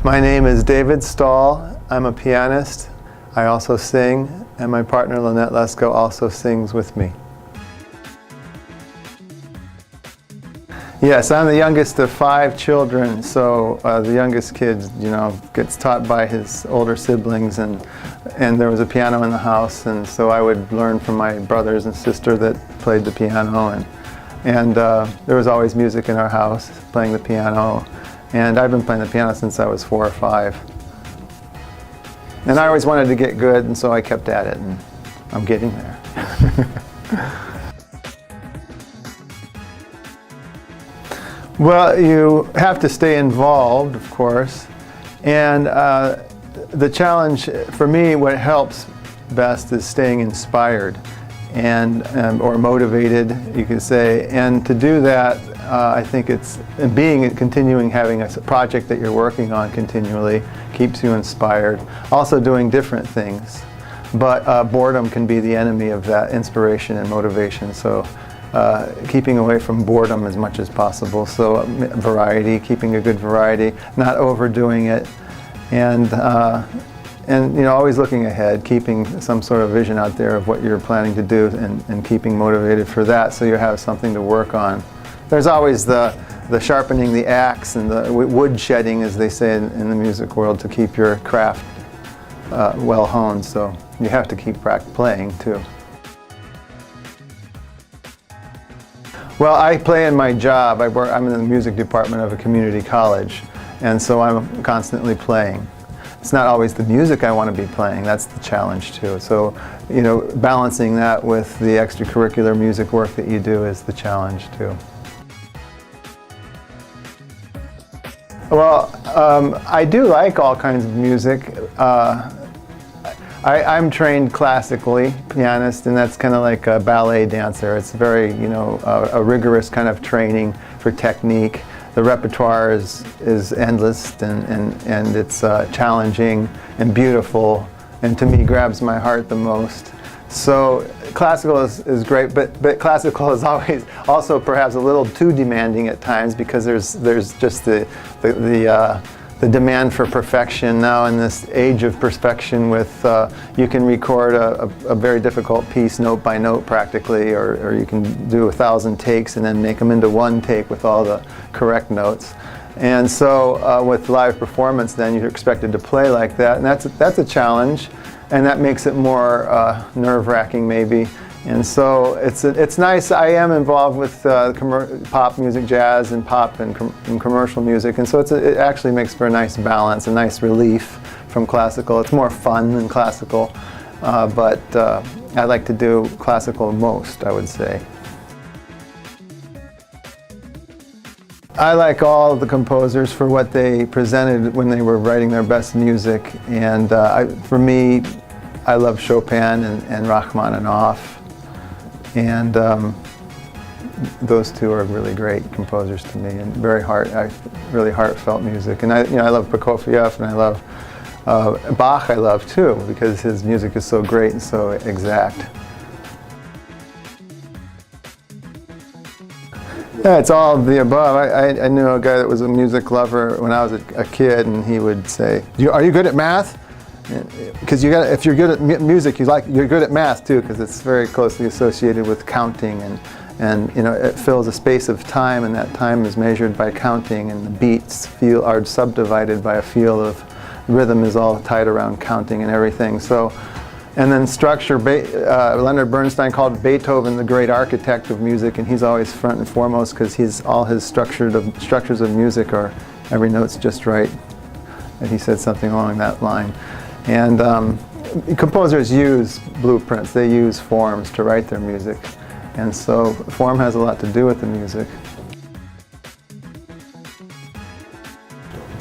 My name is David Stahl. I'm a pianist. I also sing, and my partner Lynette Lesko also sings with me. Yes, I'm the youngest of 5 children, so the youngest kid, gets taught by his older siblings, and there was a piano in the house, and so I would learn from my brothers and sister that played the piano, and there was always music in our house, playing the piano, and I've been playing the piano since I was 4 or 5. And I always wanted to get good, and so I kept at it, and I'm getting there. Well, you have to stay involved, of course, and the challenge for me, what helps best is staying inspired and or motivated, you could say. And to do that, I think it's continuing having a project that you're working on continually keeps you inspired. Also doing different things, but boredom can be the enemy of that inspiration and motivation. So keeping away from boredom as much as possible. So variety, keeping a good variety, not overdoing it, and always looking ahead, keeping some sort of vision out there of what you're planning to do, and keeping motivated for that, so you have something to work on. There's always the sharpening the axe and the wood shedding, as they say in the music world, to keep your craft well honed. So you have to keep playing too. Well, I play in my job. I'm in the music department of a community college, and so I'm constantly playing. It's not always the music I want to be playing. That's the challenge too. So, balancing that with the extracurricular music work that you do is the challenge too. Well, I do like all kinds of music. I'm trained classically, pianist, and that's kind of like a ballet dancer. It's very, a rigorous kind of training for technique. The repertoire is endless, and it's challenging and beautiful, and to me grabs my heart the most. So classical is great, but classical is always also perhaps a little too demanding at times, because there's just the demand for perfection now in this age of perfection. With you can record a very difficult piece note by note practically, or you can do 1,000 takes and then make them into one take with all the correct notes. And so with live performance, then you're expected to play like that, and that's a challenge, and that makes it more nerve-wracking maybe. And so it's nice. I am involved with pop music, jazz, and pop and commercial music, and so it actually makes for a nice balance, a nice relief from classical. It's more fun than classical, but I like to do classical most, I would say. I like all of the composers for what they presented when they were writing their best music, and for me, I love Chopin and Rachmaninoff. And those two are really great composers to me, and really heartfelt music. And I love Prokofiev, and I love Bach. I love too, because his music is so great and so exact. Yeah, it's all of the above. I knew a guy that was a music lover when I was a kid, and he would say, "Are you good at math?" Because if you're good at music, you're good at math too, because it's very closely associated with counting, and it fills a space of time, and that time is measured by counting, and the beats are subdivided by a feel of rhythm is all tied around counting and everything. So, and then structure. Leonard Bernstein called Beethoven the great architect of music, and he's always front and foremost, because all his structures of music are every note's just right. And he said something along that line. And composers use blueprints, they use forms to write their music. And so form has a lot to do with the music.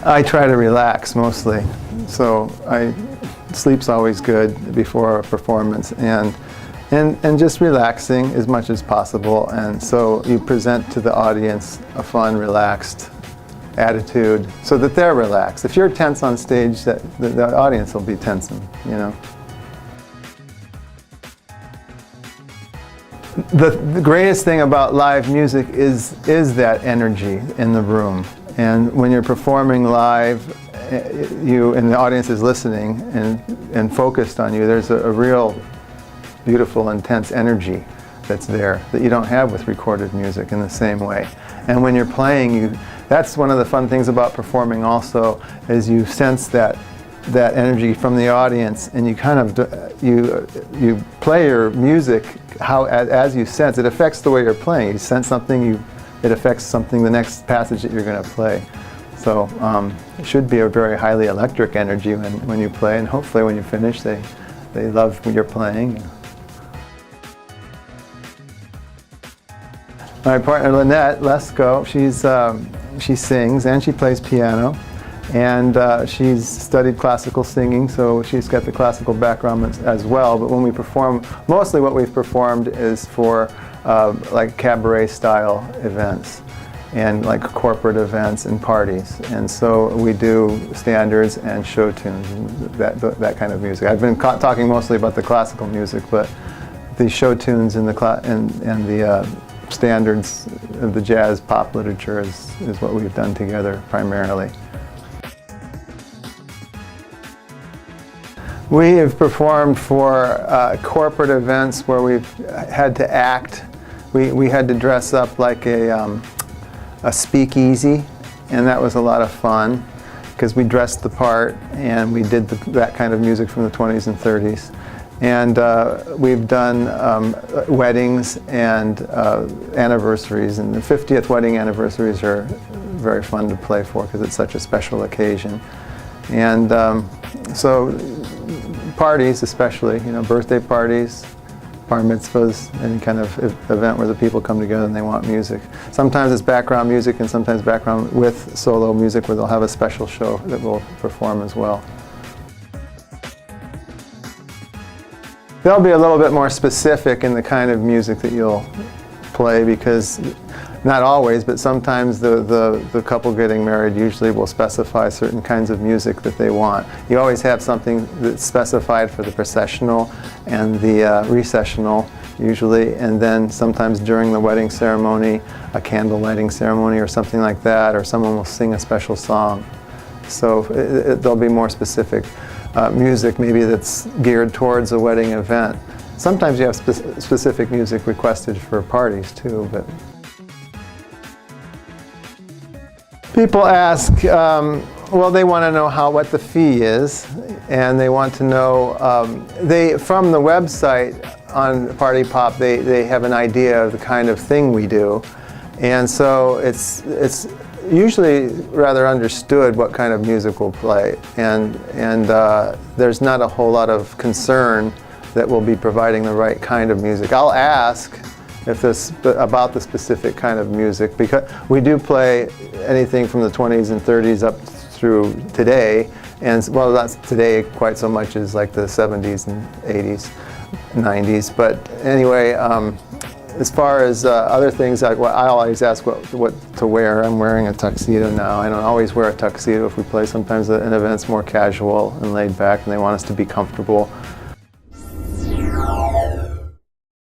I try to relax mostly. So sleep's always good before a performance, and just relaxing as much as possible. And so you present to the audience a fun, relaxed attitude, so that they're relaxed. If you're tense on stage, the audience will be tensing, The greatest thing about live music is that energy in the room. And when you're performing live, you and the audience is listening and focused on you, there's a real beautiful, intense energy that's there that you don't have with recorded music in the same way. And when you're playing, that's one of the fun things about performing also, is you sense that energy from the audience, and you kind of you play your music as you sense. It affects the way you're playing. You sense something, it affects something, the next passage that you're going to play. So it should be a very highly electric energy when you play, and hopefully when you finish they love what you're playing. My partner Lynette Lesko, she sings and she plays piano, and she's studied classical singing, so she's got the classical background as well. But when we perform, mostly what we've performed is for like cabaret style events and like corporate events and parties. And so we do standards and show tunes, and that kind of music. I've been talking mostly about the classical music, but the show tunes and the standards of the jazz pop literature is what we've done together primarily. We have performed for corporate events where we've had to act. We had to dress up like a speakeasy, and that was a lot of fun because we dressed the part and we did that kind of music from the 20s and 30s. And we've done weddings and anniversaries, and the 50th wedding anniversaries are very fun to play for because it's such a special occasion. And so parties especially, birthday parties, bar mitzvahs, any kind of event where the people come together and they want music. Sometimes it's background music and sometimes background with solo music where they'll have a special show that we'll perform as well. They'll be a little bit more specific in the kind of music that you'll play, because not always, but sometimes the couple getting married usually will specify certain kinds of music that they want. You always have something that's specified for the processional and the recessional usually, and then sometimes during the wedding ceremony, a candle lighting ceremony or something like that, or someone will sing a special song. So there'll be more specific music maybe that's geared towards a wedding event. Sometimes you have specific music requested for parties too, but people ask, well, they want to know what the fee is, and they want to know, from the website on PartyPOP, they have an idea of the kind of thing we do, and so it's usually rather understood what kind of music we'll play, and there's not a whole lot of concern that we'll be providing the right kind of music. I'll ask about the specific kind of music, because we do play anything from the 20s and 30s up through today, and well, not today quite so much as like the 70s and 80s, 90s, but anyway, as far as other things, I always ask what to wear. I'm wearing a tuxedo now. I don't always wear a tuxedo if we play. Sometimes an event's more casual and laid back and they want us to be comfortable.